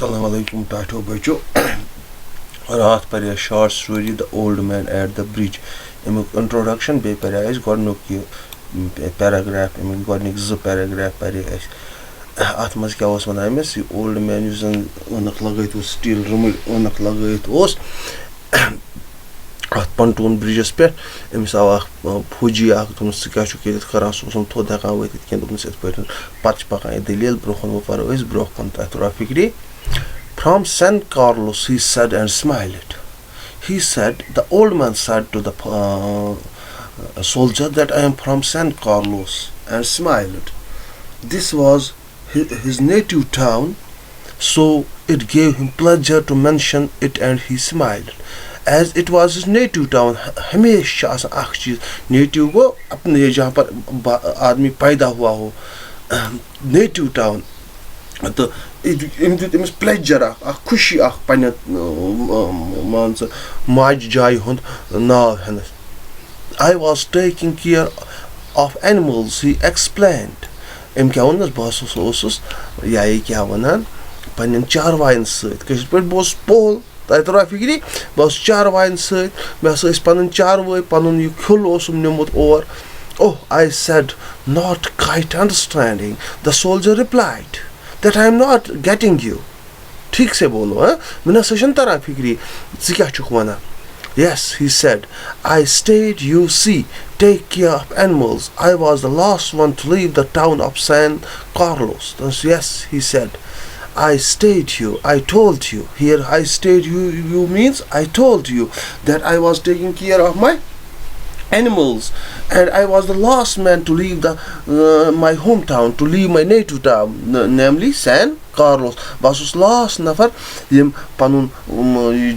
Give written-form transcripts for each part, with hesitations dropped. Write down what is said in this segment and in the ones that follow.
Assalamu alaikum Tato Bacho. Raat Parya short story The Old Man at the Bridge. Introduction Be Parya is Gornuk paragraph. Gornik Z paragraph Parya. Atmas क्या was बनाया में सी old man using उनक लगे तो steel rumor उनक लगे तो उस at pontoon bridges पे एमस आवाक फौजी आक तुम सिक्का चुके थे खराब सोचम तो देखा हुए थे कि तुम से पर पाँच पकाए दिलील ब्रोखन वो पर इस ब्रोखन था ट्रैफिक रे. From San Carlos, he said and smiled. He said, the old man said to the soldier that I am from San Carlos and smiled. This was his native town, so it gave him pleasure to mention it and he smiled. As it was his native town, हमेशा आसान एक चीज़ native को अपने जहाँ पर आदमी पैदा हुआ हो native town तो इम्स प्लेजर खुशी पन्ने मान माज जाय हुंद नाव heinous. I was taking care of animals, he explained. क्या वनस बस ओसुस या क्या वनान पन्ने चारवायन सत कश पे बस पोल तय तरा फिक्री बस चारवायन सत मे हस पन्न चारवाय पन्न यु खुल ओसुम निमुत और. Oh, I said, not quite understanding. The soldier replied that I am not getting you. ठीक से बोलो हाँ मैंने सशन तरा फिक्री क्या चुक वना. Yes, he said, I stayed, you see, take care of animals. I was the last one to leave the town of San Carlos. Yes, he said, I stayed you, I told you. Here I stayed you means I told you that I was taking care of my animals and I was the last man to leave my hometown, to leave my native town, namely San Carlos. Basus last nafar yim panun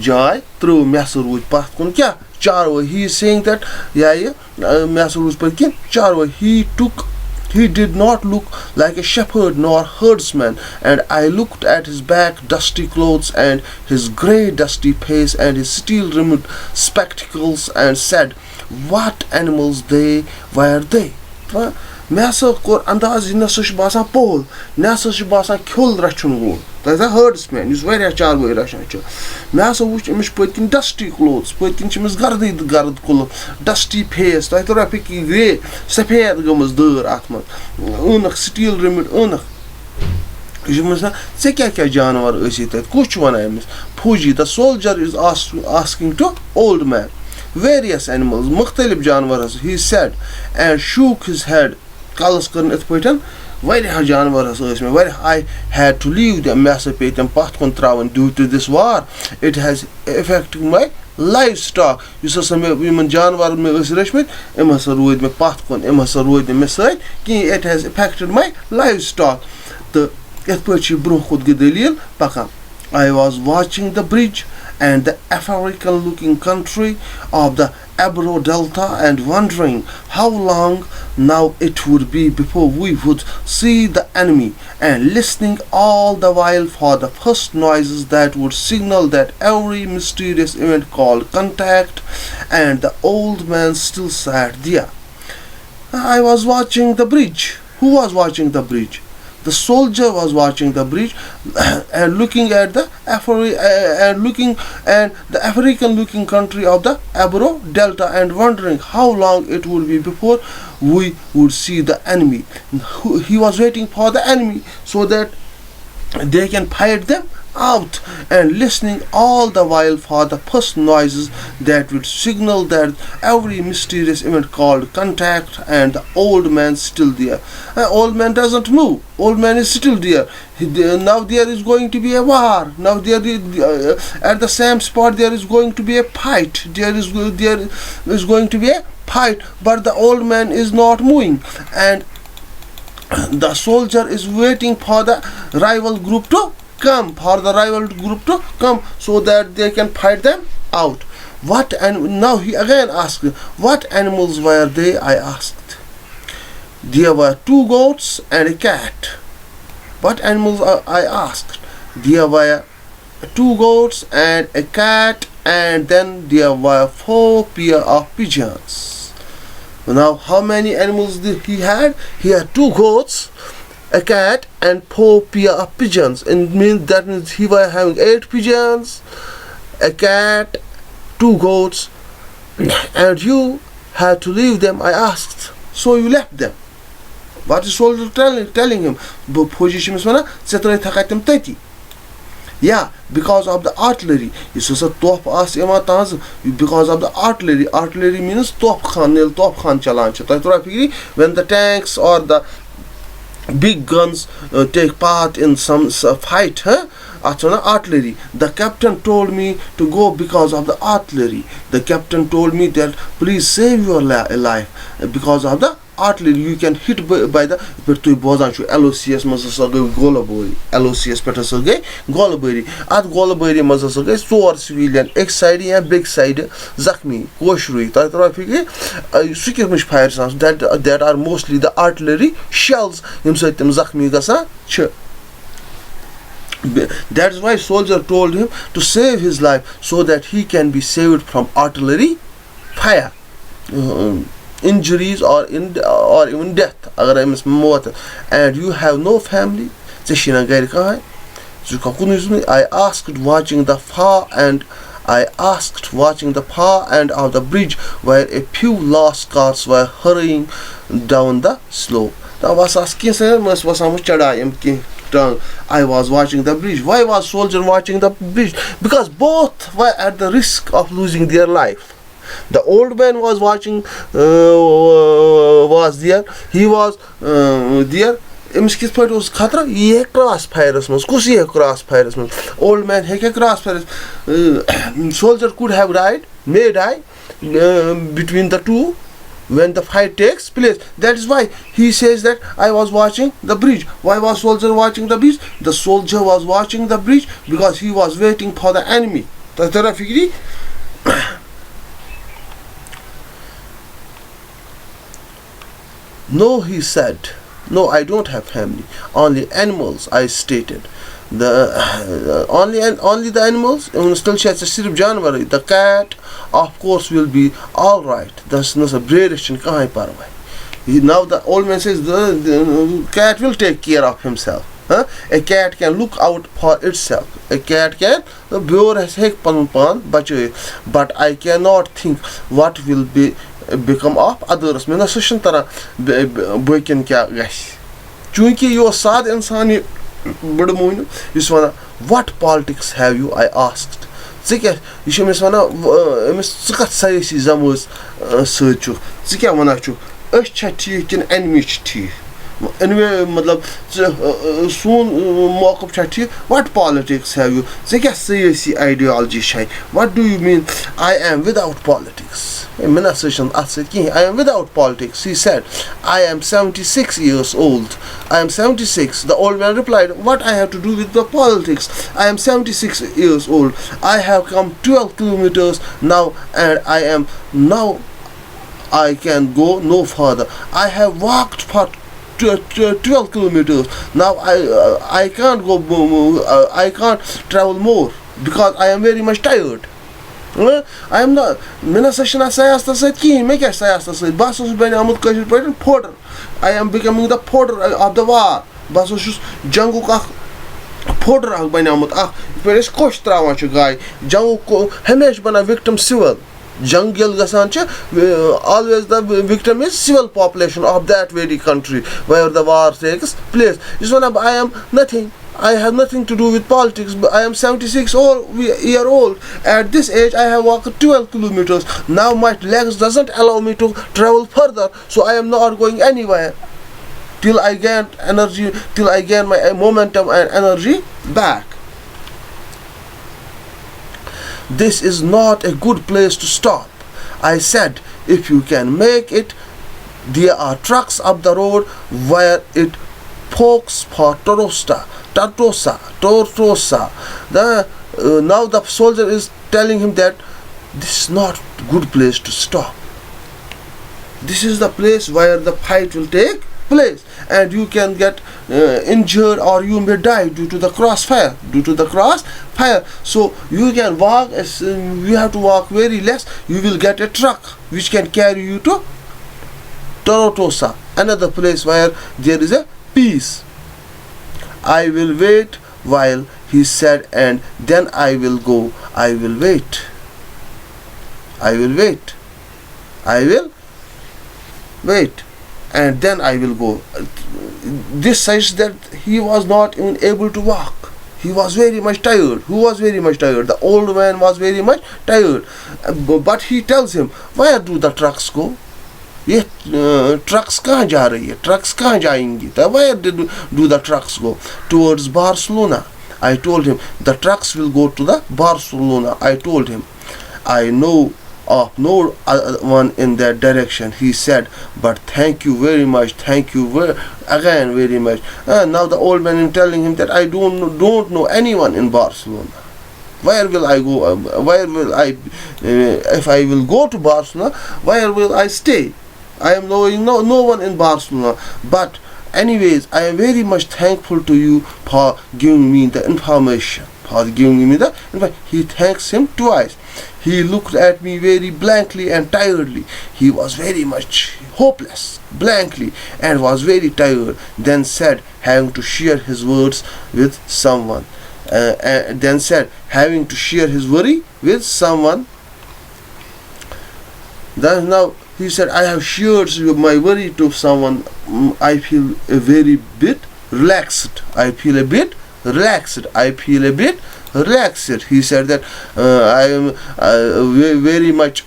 jai through Masaruj Pathkun kya charwa. He is saying that Masaruj Patkin charwa he did not look like a shepherd nor herdsman, and I looked at his back, dusty clothes, and his grey dusty face, and his steel-rimmed spectacles, and said, what animals they were they? मैं core अंदाज न बासा पोल न बासा खेल रचन वो तथा herdsman इस वारिया चारवाई रचन मैं वुच अमिस पतकिन डस्टी क्लोथ्स पतकिन अमिस गर्द कुल डस्टी फेस तह तो रफिक ग्रे सफेद गमस दर अत मन स्टील रिमिड ऐ क्या जानवर तथ कुछ वन अमिस फौजी. The soldier is asking to old man various animals मुख्तलिफ जानवर. He said and shook his head. कलस कर इत पटन वारिया जानवर में वारिया. I had to leave them. मे हसा पे तम पथ कुन त्रावन due to this war. It has affected my livestock. Use हसा मे यमन जानवर में रचमित एम हसा रोद मे पथ कुन एम हसा रोद मे सत कि it has affected my livestock. तो इत पे ब्रोह खुद दलील पकान. I was watching the bridge and the African looking country of the Ebro Delta and wondering how long now it would be before we would see the enemy, and listening all the while for the first noises that would signal that every mysterious event called contact. And the old man still sat there. I was watching the bridge. Who was watching the bridge? The soldier was watching the bridge and looking at the African looking country of the Ebro Delta and wondering how long it would be before we would see the enemy. He was waiting for the enemy so that they can fight them out, and listening all the while for the first noises that would signal that every mysterious event called contact. And the old man still there. Old man doesn't move. Old man is still there. Now there is going to be a war. Now at the same spot there is going to be a fight. There is going to be a fight, but the old man is not moving, and the soldier is waiting for the rival group to come, so that they can fight them out. And now he again asked, what animals were they? I asked. There were 2 goats and a cat. What animals? I asked. There were 2 goats and a cat, and then there were 4 pair of pigeons. Now how many animals did he had? He had 2 goats a cat and 4 pair of pigeons. And that means he was having 8 pigeons, a cat, 2 goats, and you had to leave them. I asked, so you left them. What is soldier telling him? Yeah, because of the artillery. Because of the artillery. Artillery means top khan chalan. When the tanks or the big guns take part in some fight, artillery. The captain told me to go because of the artillery. The captain told me that please save your life because of the artillery. You can hit by the LOCS golabori. LOCS petasage golabori. At golabori mazasage four civilian X side and big side Zakmi Srory. Fires that are mostly the artillery shells. That is why soldier told him to save his life so that he can be saved from artillery fire, injuries or even death. And you have no family. I asked watching the far end of the bridge where a few lost cars were hurrying down the slope. I was watching the bridge. Why was soldier watching the bridge? Because both were at the risk of losing their life. The old man was watching, was there. He was there. Crossfire. Old man crossfire. Soldier could have died, may die between the two when the fight takes place. That is why he says that I was watching the bridge. Why was soldier watching the bridge? The soldier was watching the bridge because he was waiting for the enemy. No, he said. No, I don't have family. Only animals, I stated. Only the animals. The cat, of course, will be all right. That's not a bredish in Kahai Parwai. Now the old man says the cat will take care of himself. A cat can look out for itself. A cat can but I cannot think what will become of others. Chunki you sad insani what politics have you? I asked. Anyway, what politics have you? Ideology. What do you mean? I am without politics. I am without politics. He said, I am 76 years old. I am 76. The old man replied, what I have to do with the politics? I am 76 years old. I have come 12 kilometers now and I can go no further. I have walked for 12 kilometers. Now I can't go. I can't travel more because I am very much tired. I am not. I am becoming the porter of the war. Porter victim civil. Jungle Gasancha, always the victim is civil population of that very country where the war takes place. I am nothing. I have nothing to do with politics. But I am 76 year old. At this age, I have walked 12 kilometers. Now my legs doesn't allow me to travel further, so I am not going anywhere till I gain energy, till I gain my momentum and energy back. This is not a good place to stop. I said, if you can make it, there are trucks up the road where it pokes for Tortosa. Now the soldier is telling him that this is not a good place to stop. This is the place where the fight will take place and you can get injured or you may die due to the crossfire. So you can walk, you have to walk very less. You will get a truck which can carry you to Tortosa, another place where there is a peace. I will wait while, he said, and then I will go. I will wait. I will wait. I will wait. And then I will go. This says that he was not even able to walk. He was very much tired. Who was very much tired? The old man was very much tired. But he tells him, where do the trucks go? ये trucks कहाँ जा रही है? Trucks कहाँ जाएंगी? Where do the trucks go? Towards Barcelona. I told him the trucks will go to the Barcelona. I told him I know of no other one in that direction. He said, but thank you very much. Thank you again very much. Now the old man is telling him that I don't know anyone in Barcelona. Where will I go? Where will I? If I will go to Barcelona, where will I stay? I am knowing no one in Barcelona. But anyways, I am very much thankful to you for giving me the information. He thanks him twice. He looked at me very blankly and tiredly. He was very much hopeless, blankly, and was very tired. Then said, having to share his worries with someone. Then now he said, I have shared my worry to someone. I feel a very bit relaxed. I feel a bit relaxed. He said that I am very much.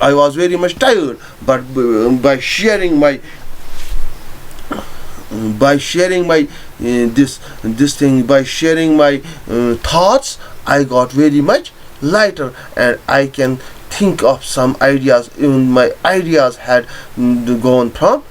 I was very much tired, but by sharing my thoughts, I got very much lighter, and I can think of some ideas. Even my ideas had gone from